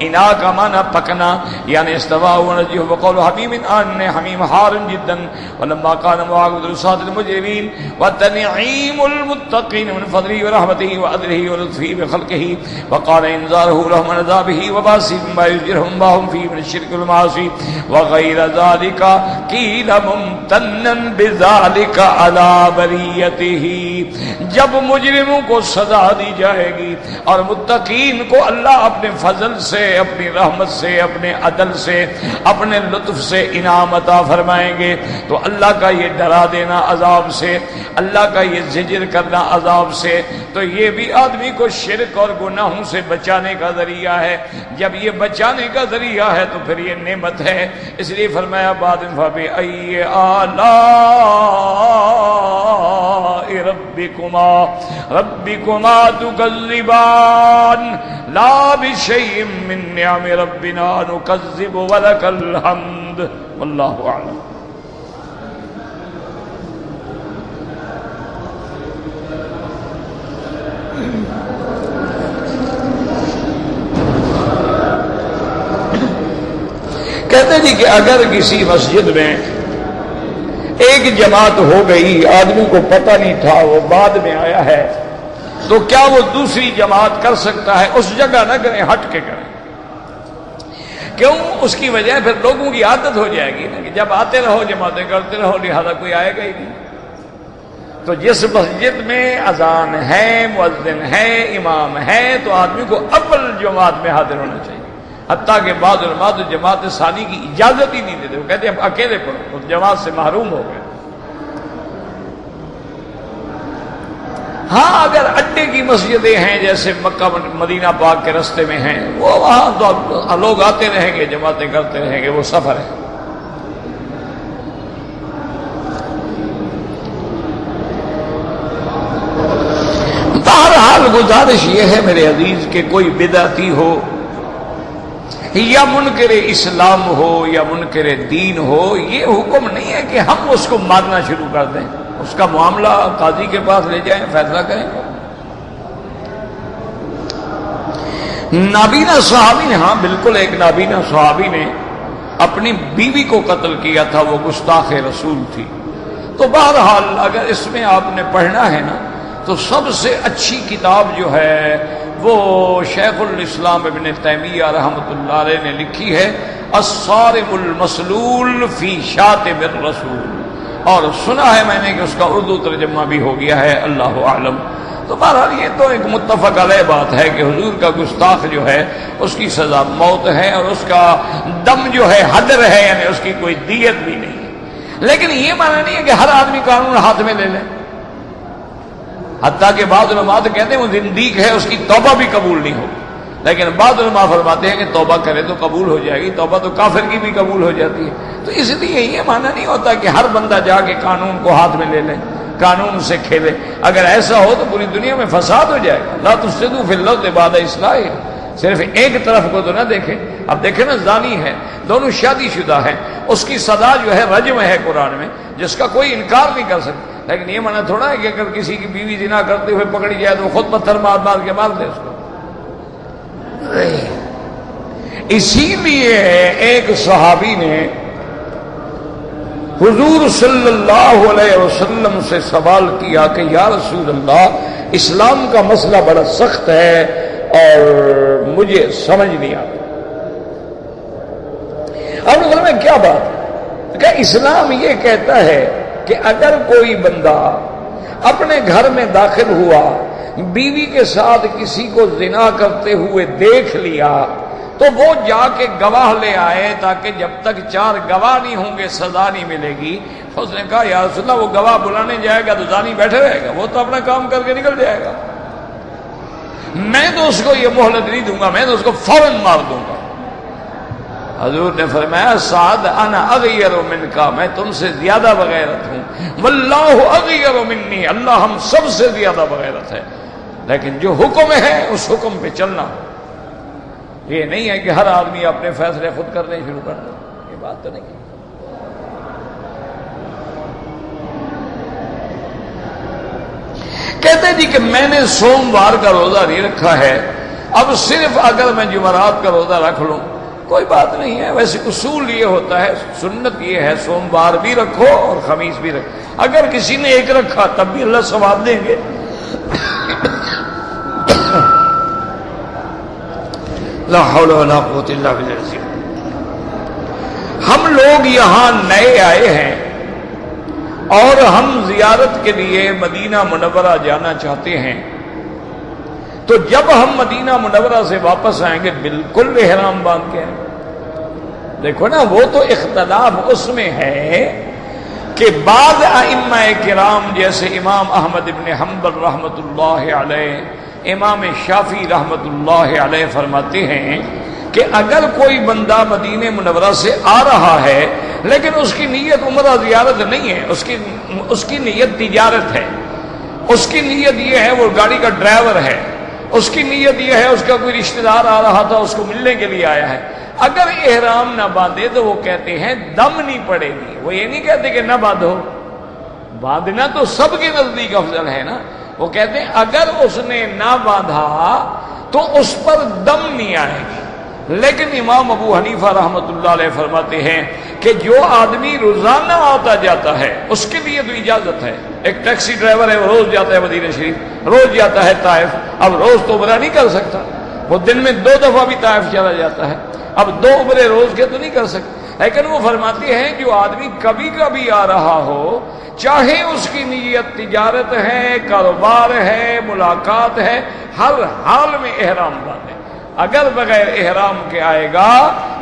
انا کا معنی پکنا، یعنی استوا ونجی وقول حمیم آن حمیم حار جدا، ولما كان معاقبۃ العصاة المجرمین وتنعیم المتقین من فضله ورحمته وعدله ولطفه بخلقه، وقال انذاره لهم من عذابه وباسهم ما يجرهم ما هم فيه من الشرك والمعاصي وغير ذلك قيل ممتنا بذلك على بریته، جب مجرموں کو سزا دی جائے گی اور متقین کو اللہ اپنے فضل سے، اپنی رحمت سے، اپنے عدل سے، اپنے لطف سے انعام عطا فرمائیں گے، تو اللہ کا یہ ڈرا دینا عذاب سے، اللہ کا یہ زجر کرنا عذاب سے، تو یہ بھی آدمی کو شرک اور گناہوں سے بچانے کا ذریعہ ہے۔ جب یہ بچانے کا ذریعہ ہے تو پھر یہ نعمت ہے، اس لیے فرمایا بعد میں فَبِأَيِّ آلَاءِ رَبِّكُمَا تُكَذِّبَانِ لَا بِشَيْءٍ مِّن نِّعَمِ رَبِّنَا نُكَذِّبُ وَلَكَ الْحَمْدُ وَاللَّهُ أَعْلَمُ۔ کہتے جی کہ اگر کسی مسجد میں ایک جماعت ہو گئی، آدمی کو پتہ نہیں تھا، وہ بعد میں آیا ہے، تو کیا وہ دوسری جماعت کر سکتا ہے؟ اس جگہ نہ کریں، ہٹ کے کریں۔ کیوں؟ اس کی وجہ پھر لوگوں کی عادت ہو جائے گی نا کہ جب آتے رہو جماعتیں کرتے رہو، لہذا کوئی آئے گا ہی نہیں۔ تو جس مسجد میں اذان ہے، مؤذن ہے، امام ہے، تو آدمی کو اول جماعت میں حاضر ہونا چاہیے۔ حتیٰ کہ بعض علماء تو جماعت ثانی کی اجازت ہی نہیں دیتے، وہ کہتے ہیں اب اکیلے پڑھو، اس جماعت سے محروم ہو گئے۔ ہاں اگر اڈے کی مسجدیں ہیں جیسے مکہ مدینہ پاک کے رستے میں ہیں، وہ وہاں تو لوگ آتے رہیں گے، جماعتیں کرتے رہیں گے، وہ سفر ہے۔ بہرحال گزارش یہ ہے میرے عزیز کہ کوئی بدعتی ہو یا منکر اسلام ہو یا منکر دین ہو، یہ حکم نہیں ہے کہ ہم اس کو مارنا شروع کر دیں، اس کا معاملہ قاضی کے پاس لے جائیں، فیصلہ کریں۔ نابینا صحابی نے، ہاں بالکل، ایک نابینا صحابی نے اپنی بیوی کو قتل کیا تھا، وہ گستاخ رسول تھی۔ تو بہرحال اگر اس میں آپ نے پڑھنا ہے نا، تو سب سے اچھی کتاب جو ہے وہ شیخ الاسلام ابن تیمیہ رحمۃ اللہ علیہ نے لکھی ہے، الصارم المسلول فی شاتم الرسول، اور سنا ہے میں نے کہ اس کا اردو ترجمہ بھی ہو گیا ہے، اللہ اعلم۔ تو بہرحال یہ تو ایک متفق علیہ بات ہے کہ حضور کا گستاخ جو ہے اس کی سزا موت ہے، اور اس کا دم جو ہے حدر ہے، یعنی اس کی کوئی دیت بھی نہیں ہے۔ لیکن یہ معنی نہیں ہے کہ ہر آدمی قانون ہاتھ میں لے لے، حتیٰ کہ بعض علماء تو کہتے ہیں وہ زندیق ہے، اس کی توبہ بھی قبول نہیں ہوگی، لیکن بعض علماء فرماتے ہیں کہ توبہ کرے تو قبول ہو جائے گی، توبہ تو کافر کی بھی قبول ہو جاتی ہے۔ تو اس لیے یہ معنی نہیں ہوتا کہ ہر بندہ جا کے قانون کو ہاتھ میں لے لے، قانون سے کھیلے۔ اگر ایسا ہو تو پوری دنیا میں فساد ہو جائے گا۔ لا تفسدوا فی الارض بعد اصلاحها، صرف ایک طرف کو تو نہ دیکھیں۔ اب دیکھیں نا، زانی ہے، دونوں شادی شدہ ہیں، اس کی سزا جو ہے رجم ہے قرآن میں، جس کا کوئی انکار نہیں کر سکتا۔ لیکن یہ منع تھوڑا ہے کہ اگر کسی کی بیوی زنا کرتے ہوئے پکڑی جائے تو خود پتھر مار مار کے مار دے اس کو۔ اسی لیے ایک صحابی نے حضور صلی اللہ علیہ وسلم سے سوال کیا کہ یا رسول اللہ، اسلام کا مسئلہ بڑا سخت ہے اور مجھے سمجھ نہیں آتا۔ اب میں کیا بات ہے کہ اسلام یہ کہتا ہے کہ اگر کوئی بندہ اپنے گھر میں داخل ہوا، بیوی کے ساتھ کسی کو زنا کرتے ہوئے دیکھ لیا، تو وہ جا کے گواہ لے آئے، تاکہ جب تک 4 گواہ نہیں ہوں گے سزا نہیں ملے گی۔ اس نے کہا یا رسول اللہ، وہ گواہ بلانے جائے گا تو زانی بیٹھے رہے گا، وہ تو اپنا کام کر کے نکل جائے گا، میں تو اس کو یہ مہلت نہیں دوں گا، میں تو اس کو فوراً مار دوں گا۔ حضور نے فرمایا سعد انا اغیر منک، میں تم سے زیادہ بغیرت ہوں، واللہ اغیر منی، اللہ ہم سب سے زیادہ بغیرت ہے۔ لیکن جو حکم ہے اس حکم پہ چلنا، یہ نہیں ہے کہ ہر آدمی اپنے فیصلے خود کرنے شروع کر دے، یہ بات تو نہیں۔ کہتے جی کہ میں نے سوموار کا روزہ نہیں رکھا ہے، اب صرف اگر میں جمعرات کا روزہ رکھ لوں کوئی بات نہیں ہے۔ ویسے اصول یہ ہوتا ہے، سنت یہ ہے سوموار بھی رکھو اور خمیس بھی رکھو۔ اگر کسی نے ایک رکھا تب بھی اللہ ثواب دیں گے۔ لا حول ولا قوت الا باللہ۔ ہم لوگ یہاں نئے آئے ہیں اور ہم زیارت کے لیے مدینہ منورہ جانا چاہتے ہیں، تو جب ہم مدینہ منورہ سے واپس آئیں گے بالکل احرام باندھ کے آئیں۔ دیکھو نا، وہ تو اختلاف اس میں ہے کہ بعض ائمہ کرام جیسے امام احمد بن حنبل رحمۃ اللہ علیہ، امام شافعی رحمۃ اللہ علیہ فرماتے ہیں کہ اگر کوئی بندہ مدینہ منورہ سے آ رہا ہے لیکن اس کی نیت عمرہ زیارت نہیں ہے، اس کی نیت تجارت ہے، اس کی نیت یہ ہے وہ گاڑی کا ڈرائیور ہے، اس کی نیت یہ ہے اس کا کوئی رشتہ دار آ رہا تھا اس کو ملنے کے لیے آیا ہے، اگر احرام نہ باندھے تو وہ کہتے ہیں دم نہیں پڑے گی۔ وہ یہ نہیں کہتے کہ نہ باندھو، باندھنا تو سب کے نزدیک افضل ہے نا۔ وہ کہتے ہیں اگر اس نے نہ باندھا تو اس پر دم نہیں آئے گی۔ لیکن امام ابو حنیفہ رحمۃ اللہ علیہ فرماتے ہیں کہ جو آدمی روزانہ آتا جاتا ہے اس کے لیے تو اجازت ہے. ایک ٹیکسی ڈرائیور ہے، وہ روز جاتا ہے مدینہ شریف، روز جاتا ہے طائف. اب روز تو عمرہ نہیں کر سکتا، وہ دن میں 2 دفعہ بھی طائف چلا جاتا ہے. اب 2 عمرے روز کے تو نہیں کر سکتے. لیکن وہ فرماتے ہیں جو آدمی کبھی کبھی آ رہا ہو، چاہے اس کی نیت تجارت ہے، کاروبار ہے، ملاقات ہے، ہر حال میں احرام باندھے. اگر بغیر احرام کے آئے گا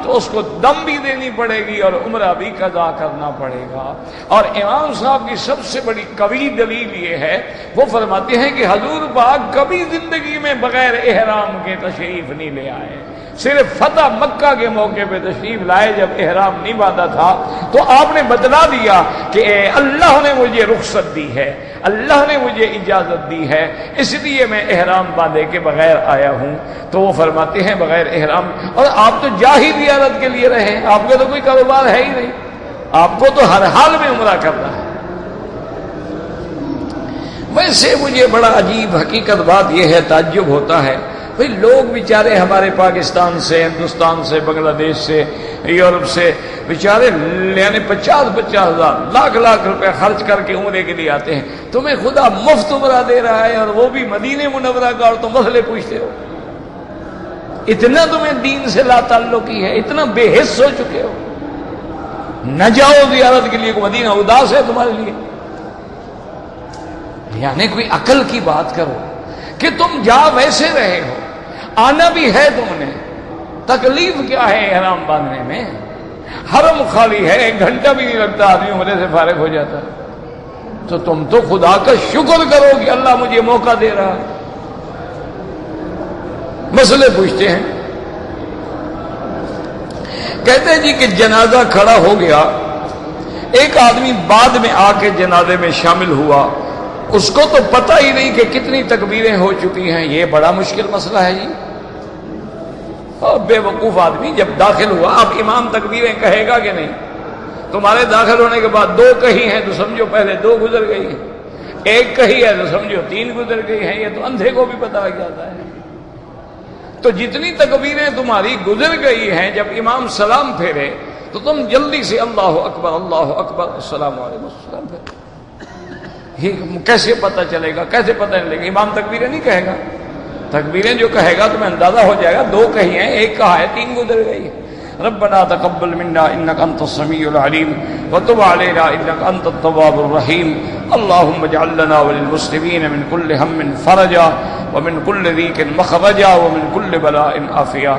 تو اس کو دم بھی دینی پڑے گی اور عمرہ بھی قضا کرنا پڑے گا. اور امام صاحب کی سب سے بڑی قوی دلیل یہ ہے، وہ فرماتے ہیں کہ حضور پاک کبھی زندگی میں بغیر احرام کے تشریف نہیں لے آئے. صرف فتح مکہ کے موقع پہ تشریف لائے جب احرام نہیں باندھا تھا تو آپ نے بتلا دیا کہ اللہ نے مجھے رخصت دی ہے، اللہ نے مجھے اجازت دی ہے، اس لیے میں احرام باندھے کے بغیر آیا ہوں. تو وہ فرماتے ہیں بغیر احرام. اور آپ تو جا ہی زیارت کے لیے رہے، آپ کا تو کوئی کاروبار ہے ہی نہیں، آپ کو تو ہر حال میں عمرہ کرنا ہے. ویسے مجھے بڑا عجیب حقیقت بات یہ ہے، تعجب ہوتا ہے، بھئی لوگ بیچارے ہمارے پاکستان سے، ہندوستان سے، بنگلہ دیش سے، یورپ سے بیچارے یعنی 50,000 ہزار لاکھ روپے خرچ کر کے عمرے کے لیے آتے ہیں. تمہیں خدا مفت عمرہ دے رہا ہے اور وہ بھی مدینہ منورہ کا، اور تم مسئلے پوچھتے ہو. اتنا تمہیں دین سے لا تعلقی ہے، اتنا بے حس ہو چکے ہو. نہ جاؤ زیارت کے لیے، مدینہ اداس ہے تمہارے لیے. یعنی کوئی عقل کی بات کرو کہ تم جا ویسے رہے ہو، آنا بھی ہے تم نے، تکلیف کیا ہے احرام باندھنے میں؟ حرم خالی ہے، 1 گھنٹہ بھی نہیں لگتا، آدمی عمرے سے فارغ ہو جاتا ہے. تو تم تو خدا کا شکر کرو کہ اللہ مجھے موقع دے رہا ہے. مسئلے پوچھتے ہیں. کہتے ہیں جی کہ جنازہ کھڑا ہو گیا، ایک آدمی بعد میں آ کے جنازے میں شامل ہوا، اس کو تو پتہ ہی نہیں کہ کتنی تکبیریں ہو چکی ہیں. یہ بڑا مشکل مسئلہ ہے جی. اور بے وقوف آدمی جب داخل ہوا، اب امام تکبیریں کہے گا کہ نہیں؟ تمہارے داخل ہونے کے بعد 2 کہی ہیں تو سمجھو پہلے 2 گزر گئی ہیں، 1 کہی ہے تو سمجھو 3 گزر گئی ہیں. یہ تو اندھے کو بھی پتہ لگ جاتا ہے. تو جتنی تکبیریں تمہاری گزر گئی ہیں، جب امام سلام پھیرے تو تم جلدی سے اللہ اکبر اللہ اکبر السلام علیکم السلام پھیرے. یہ کیسے پتہ چلے گا؟ کیسے پتہ نہیں لگے گا؟ امام تکبیریں نہیں کہے گا. تکبیریں جو کہے گا تمہیں اندازہ ہو جائے گا 2 کہی ہیں، 1 کہا ہے، 3 گزر گئی. ربنا تقبل منا انك انت السميع العليم وتب علينا انك انت التواب الرحيم. اللهم اجعل لنا وللمسلمين من كل هم فرجا ومن كل ضيق مخرجا ومن كل بلاء عافيا.